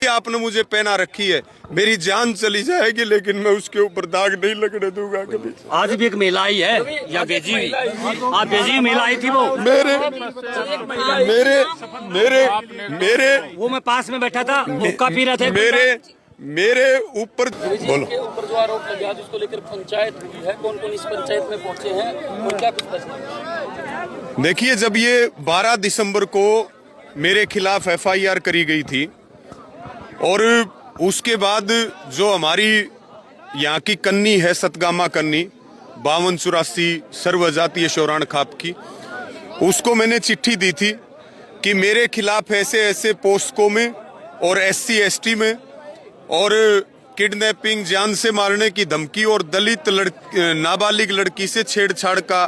आपने मुझे पहना रखी है, मेरी जान चली जाएगी लेकिन मैं उसके ऊपर दाग नहीं लगने दूंगा कभी। आज भी एक महिला आई है या भेजी हुई, आप भेजी हुई महिला आई थी वो मेरे मेरे मेरे मेरे वो मैं पास में बैठा था, हुक्का पी रहे थे। मेरे ऊपर बोलो। के ऊपर जो आरोप लगा जिसको लेकर पंचायत हुई है, कौन कौन इस पंचायत में पहुंचे हैं और क्या कुछ फैसला? देखिए, जब ये 12 दिसंबर को मेरे खिलाफ FIR करी गई थी और उसके बाद जो हमारी यहाँ की कन्नी है, सतगामा कन्नी 5284 सर्वजातीय शौराण खाप की, उसको मैंने चिट्ठी दी थी कि मेरे खिलाफ ऐसे ऐसे पोस्को में और SC ST में और किडनैपिंग, जान से मारने की धमकी और दलित नाबालिग लड़की से छेड़छाड़ का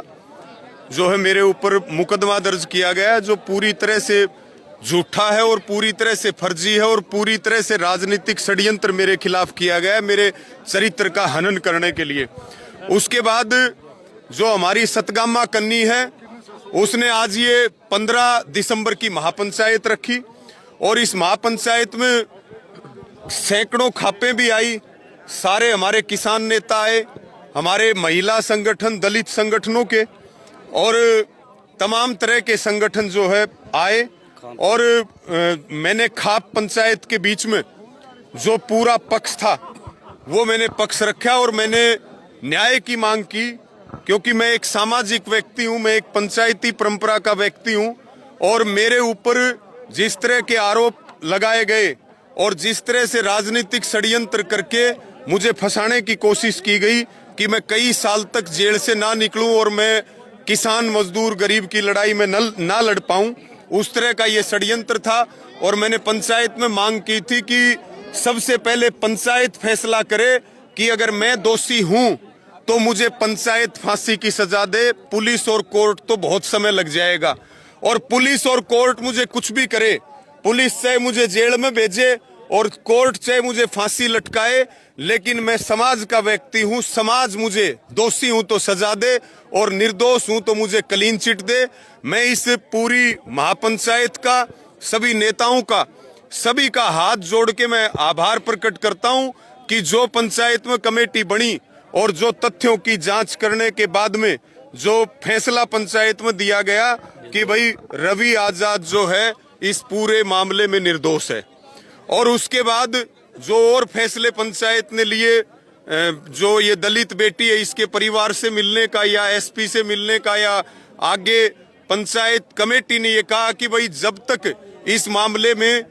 जो है मेरे ऊपर मुकदमा दर्ज किया गया है, जो पूरी तरह से झूठा है और पूरी तरह से फर्जी है और पूरी तरह से राजनीतिक षड्यंत्र मेरे खिलाफ किया गया है, मेरे चरित्र का हनन करने के लिए। उसके बाद जो हमारी सतगामा कन्नी है, उसने आज ये 15 दिसंबर की महापंचायत रखी और इस महापंचायत में सैकड़ों खापें भी आई, सारे हमारे किसान नेता आए, हमारे महिला संगठन, दलित संगठनों के और तमाम तरह के संगठन जो है आए और मैंने खाप पंचायत के बीच में जो पूरा पक्ष था वो मैंने पक्ष रखा और मैंने न्याय की मांग की, क्योंकि मैं एक सामाजिक व्यक्ति हूं, मैं एक पंचायती परंपरा का व्यक्ति हूं और मेरे ऊपर जिस तरह के आरोप लगाए गए और जिस तरह से राजनीतिक षड्यंत्र करके मुझे फंसाने की कोशिश की गई कि मैं कई साल तक जेल से ना निकलूं और मैं किसान मजदूर गरीब की लड़ाई में ना लड़ पाऊं, उस तरह का ये षड्यंत्र था। और मैंने पंचायत में मांग की थी कि सबसे पहले पंचायत फैसला करे कि अगर मैं दोषी हूं तो मुझे पंचायत फांसी की सजा दे, पुलिस और कोर्ट तो बहुत समय लग जाएगा। और पुलिस और कोर्ट मुझे कुछ भी करे, पुलिस चाहे मुझे जेल में भेजे और कोर्ट चाहे मुझे फांसी लटकाए, लेकिन मैं समाज का व्यक्ति हूं, समाज मुझे दोषी हूं तो सजा दे और निर्दोष हूं तो मुझे क्लीन चिट दे। मैं इस पूरी महापंचायत का, सभी नेताओं का, सभी का हाथ जोड़ के मैं आभार प्रकट करता हूं कि जो पंचायत में कमेटी बनी और जो तथ्यों की जांच करने के बाद में जो फैसला पंचायत में दिया गया कि भाई रवि आजाद जो है इस पूरे मामले में निर्दोष है। और उसके बाद जो और फैसले पंचायत ने लिए, जो ये दलित बेटी है इसके परिवार से मिलने का या SP से मिलने का, या आगे पंचायत कमेटी ने ये कहा कि भाई जब तक इस मामले में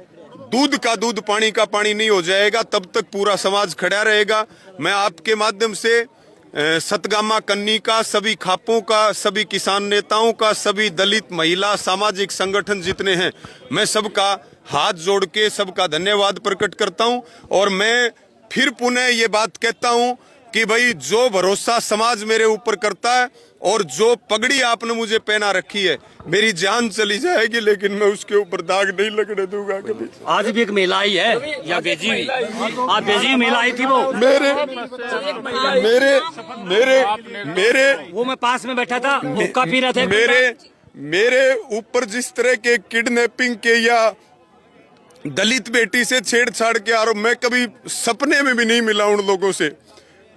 दूध का दूध पानी का पानी नहीं हो जाएगा तब तक पूरा समाज खड़ा रहेगा। मैं आपके माध्यम से सतगामा कन्नी का, सभी खापों का, सभी किसान नेताओं का, सभी दलित महिला सामाजिक संगठन जितने हैं, मैं सबका हाथ जोड़ के सबका धन्यवाद प्रकट करता हूं। और मैं फिर पुनः ये बात कहता हूं कि भाई जो भरोसा समाज मेरे ऊपर करता है और जो पगड़ी आपने मुझे पहना रखी है, मेरी जान चली जाएगी लेकिन मैं उसके ऊपर दाग नहीं लगने दूंगा कभी। आज भी एक महिला आई है या भेजी हुई, आप भेजी हुई महिला आई थी वो मेरे मेरे मेरे मेरे वो मैं पास में बैठा था, हुक्का पी रहे थे। मेरे ऊपर जिस तरह के किडनैपिंग के या दलित बेटी से छेड़छाड़ के आरोप, मैं कभी सपने में भी नहीं मिला उन लोगों से,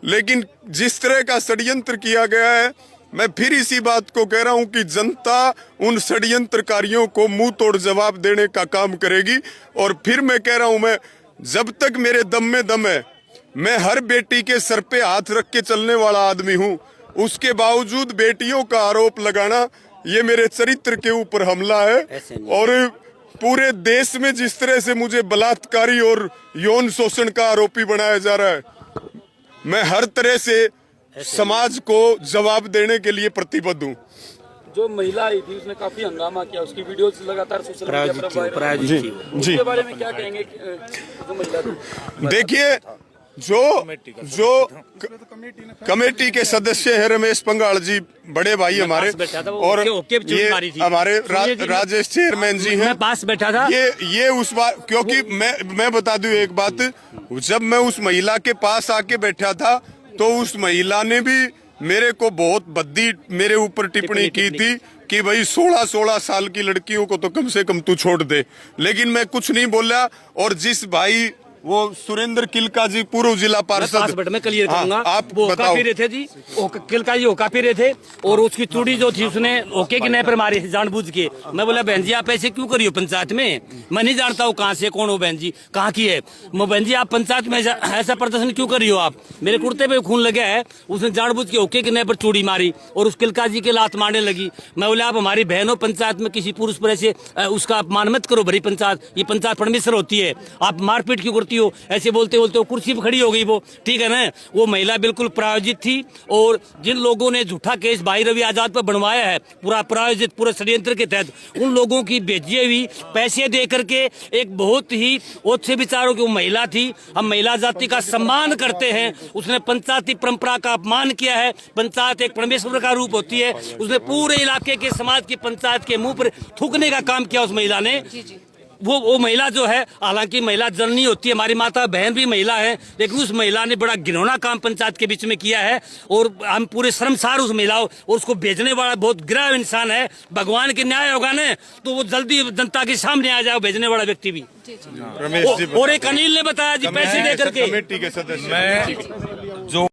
लेकिन जिस तरह का षड्यंत्र किया गया है, मैं फिर इसी बात को कह रहा हूं कि जनता उन षड्यंत्रकारियों को मुंह तोड़ जवाब देने का काम करेगी। और फिर मैं कह रहा हूं, मैं जब तक मेरे दम में दम है, मैं हर बेटी के सर पे हाथ रख के चलने वाला आदमी हूं। उसके बावजूद बेटियों का आरोप लगाना ये मेरे चरित्र के ऊपर हमला है। और पूरे देश में जिस तरह से मुझे बलात्कारी और यौन शोषण का आरोपी बनाया जा रहा है, मैं हर तरह से समाज को जवाब देने के लिए प्रतिबद्ध हूँ। जो महिला आई थी उसने काफी हंगामा किया, उसकी वीडियोस लगातार सोशल मीडिया पर वायरल जी जी उसके बारे में क्या कहेंगे? जो महिला थी, देखिए, जो कमेटी के सदस्य है रमेश पंगाल जी, बड़े भाई हमारे, और ये हमारे राजेश चेयरमैन जी हैं, पास बैठा था। ये उस बार, क्योंकि मैं बता दूं एक बात, जब मैं उस महिला के पास आके बैठा था तो उस महिला ने भी मेरे को बहुत भद्दी मेरे ऊपर टिप्पणी की थी कि भाई 16-16 साल की लड़कियों को तो कम से कम तू छोड़ दे, लेकिन मैं कुछ नहीं बोला। और जिस भाई वो सुरेंद्र किलका जी, पूर्व जिला पार्षद, मैं क्लियर हाँ, करूंगा। आप वो बताओ। होका पी रहे थे जी, किलका जी होका पी रहे थे और उसकी चूड़ी जो थी उसने ओके की नहर पर मारी जानबूझ के। मैं बोला बहन जी आप ऐसे क्यों करियो पंचायत में, मैं नहीं जानता हूँ कहाँ से कौन हो बहन जी, कहाँ की है। मैं बहन जी आप पंचायत में ऐसा प्रदर्शन क्यों करियो, आप मेरे कुर्ते पे खून लगा है। उसने जानबूझ के ओके की नहर पर चूड़ी मारी और उस किलका जी के लात मारने लगी। मैं बोला आप हमारी बहन हो, पंचायत में किसी पुरुष पर ऐसे उसका अपमान मत करो, भरी पंचायत, ये पंचायत परमेश्वर होती है, आप मारपीट क्यों करती हो। ऐसे बोलते बोलते वो कुर्सी पर खड़ी हो गई वो, ठीक है ना। वो महिला बिल्कुल प्रायोजित थी और जिन लोगों ने झूठा केस भाई रवि आजाद पर बनवाया है, पूरा प्रायोजित, पूरे षड्यंत्र के तहत, उन लोगों की भेजी हुई पैसे दे करके एक बहुत ही अच्छे विचारों की वो महिला थी। हम महिला जाति का सम्मान करते हैं। उसने पंचायती परंपरा का अपमान किया है। पंचायत एक परमेश्वर का रूप होती है। उसने पूरे इलाके के समाज की पंचायत के मुंह पर थूकने का काम किया उस महिला ने। वो महिला जो है, हालांकि महिला जननी होती है, हमारी माता बहन भी महिला है, लेकिन उस महिला ने बड़ा घिनौना काम पंचायत के बीच में किया है और हम पूरे शर्मसार उस महिला और उसको भेजने वाला बहुत गिरा इंसान है। भगवान के न्याय होगा ना तो वो जल्दी जनता के सामने आ जाए, भेजने वाला व्यक्ति भी। रमेश जी और एक अनिल ने बताया जी पैसे दे करके कमेटी के सदस्य, जो